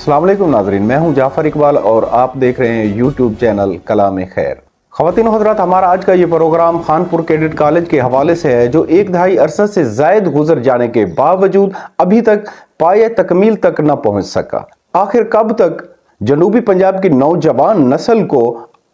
अस्सलाम वालेकुम नाज़रीन, मैं हूं जाफर इकबाल और आप देख रहे हैं यूट्यूब चैनल कलाम खैर। ख़वातीन व हज़रात, हमारा आज का ये प्रोग्राम खानपुर कैडेट कॉलेज के हवाले से है, जो एक दहाई अरसा से ज़ायद गुजर जाने के बावजूद अभी तक पाए तकमील तक न पहुँच सका। आखिर कब तक जनूबी पंजाब की नौजवान नस्ल को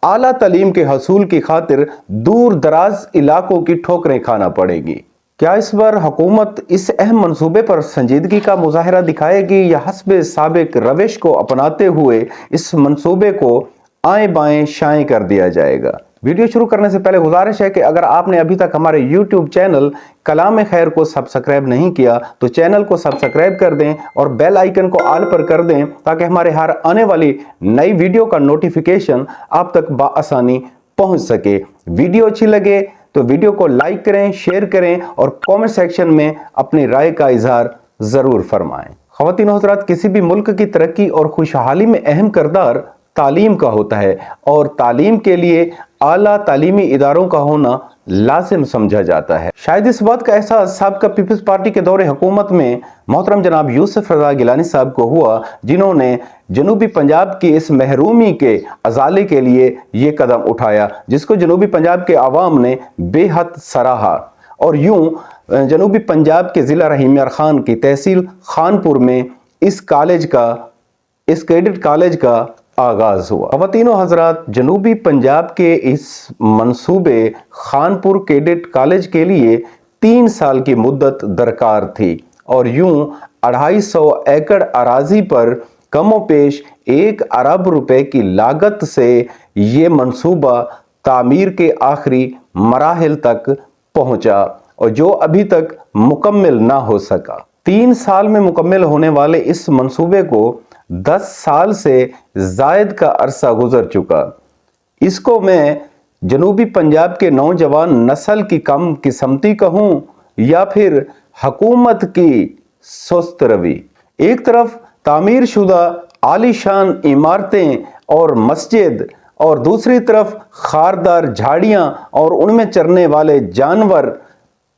आला तालीम के हसूल की खातिर दूर दराज इलाकों की ठोकरें खाना पड़ेगी? क्या इस बार हुकूमत इस अहम मंसूबे पर संजीदगी का मुजाहरा दिखाएगी या हस्बे साबिक रविश को अपनाते हुए इस मंसूबे को आए बाएं शाएं कर दिया जाएगा? वीडियो शुरू करने से पहले गुजारिश है कि अगर आपने अभी तक हमारे YouTube चैनल कलाम खैर को सब्सक्राइब नहीं किया तो चैनल को सब्सक्राइब कर दें और बेल आइकन को ऑल पर कर दें, ताकि हमारे हर आने वाली नई वीडियो का नोटिफिकेशन आप तक बाआसानी पहुंच सके। वीडियो अच्छी लगे तो वीडियो को लाइक करें, शेयर करें और कमेंट सेक्शन में अपनी राय का इजहार जरूर फरमाएं। ख़वातीन व हज़रात, किसी भी मुल्क की तरक्की और खुशहाली में अहम किरदार तालीम का होता है और तालीम के लिए आला तालीमी इदारों का होना लाजिम समझा जाता है। शायद इस बात का एहसास साबका पीपल्स पार्टी के दौरे हुकूमत में मोहतरम जनाब यूसुफ रज़ा गिलानी साहब को हुआ, जिन्होंने जनूबी पंजाब की इस महरूमी के अजाले के लिए ये कदम उठाया, जिसको जनूबी पंजाब के आवाम ने बेहद सराहा। और यूं जनूबी पंजाब के ज़िला रहीम यार खान की तहसील खानपुर में इस कैडेट कॉलेज का आगाज हुआ। ख़वातीन व हज़रात, जनूबी पंजाब के इस मंसूबे खानपुर कैडेट कॉलेज के लिए 3 साल की मुद्दत दरकार थी और यूं 250 एकड़ अराजी पर कमो पेश 1 अरब रुपए की लागत से ये मंसूबा तामीर के आखिरी मराहिल तक पहुंचा और जो अभी तक मुकम्मल ना हो सका। 3 साल में मुकम्मल होने वाले इस मंसूबे को 10 साल से जायद का अरसा गुजर चुका। इसको मैं जनूबी पंजाब के नौजवान नस्ल की कम किस्मती कहूँ या फिर हुकूमत की सुस्त रवि। एक तरफ तामीर शुदा आलीशान इमारतें और मस्जिद और दूसरी तरफ खारदार झाड़ियाँ और उनमें चरने वाले जानवर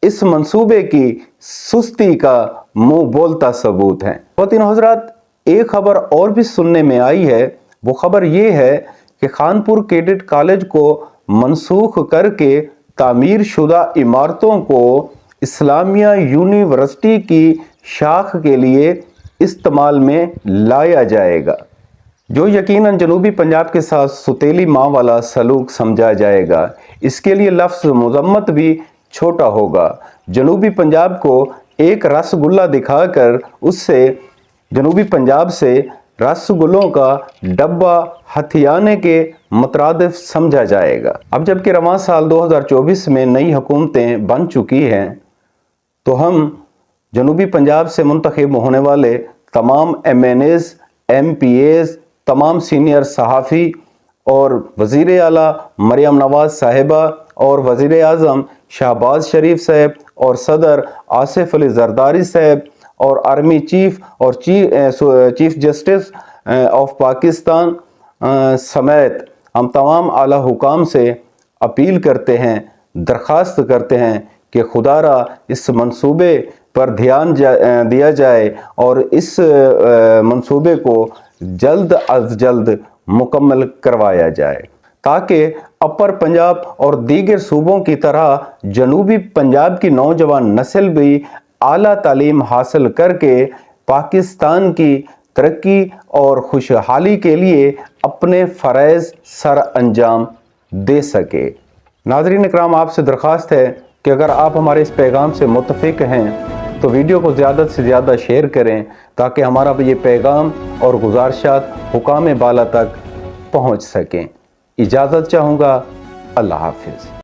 इस मंसूबे की सुस्ती का मुंह बोलता सबूत है। ख़वातीन व हज़रात, एक खबर और भी सुनने में आई है। वो खबर ये है कि खानपुर कैडेट कॉलेज को मनसूख करके तामीर शुदा इमारतों को इस्लामिया यूनिवर्सिटी की शाख के लिए इस्तेमाल में लाया जाएगा, जो यकीनन जनूबी पंजाब के साथ सुतेली माँ वाला सलूक समझा जाएगा। इसके लिए लफ्ज़ मुज़म्मत भी छोटा होगा। जनूबी पंजाब को एक रसगुल्ला दिखाकर उससे जनूबी पंजाब से रसगुल्लों का डब्बा हथियाने के मुतरादिफ समझा जाएगा। अब जबकि रवां साल 2024 में नई हुकूमतें बन चुकी हैं, तो हम जनूबी पंजाब से मुंतखब होने वाले तमाम MNAs, MPAs, तमाम सीनियर सहाफ़ी और वज़ीर आला मरियम नवाज़ साहिबा और वज़ीर आज़म शहबाज शरीफ साहब और सदर आसिफ अली जरदारी साहब और आर्मी चीफ और चीफ जस्टिस ऑफ पाकिस्तान समेत हम तमाम आला हुकाम से अपील करते हैं, दरख्वास्त करते हैं कि खुदारा इस मंसूबे पर ध्यान दिया जाए और इस मंसूबे को जल्द अज जल्द मुकम्मल करवाया जाए, ताकि अपर पंजाब और दीगर सूबों की तरह जनूबी पंजाब की नौजवान नस्ल भी आला तालीम हासिल करके पाकिस्तान की तरक्की और खुशहाली के लिए अपने फ़रज़ सर अंजाम दे सके। नाज़रीन इकराम, आपसे दरख्वास्त है कि अगर आप हमारे इस पैगाम से मुत्तफ़िक हैं तो वीडियो को ज़्यादा से ज़्यादा शेयर करें, ताकि हमारा ये पैगाम और गुज़ारिशात हुकाम बाला तक पहुँच सकें। इजाज़त चाहूँगा। अल्लाह हाफ़िज़।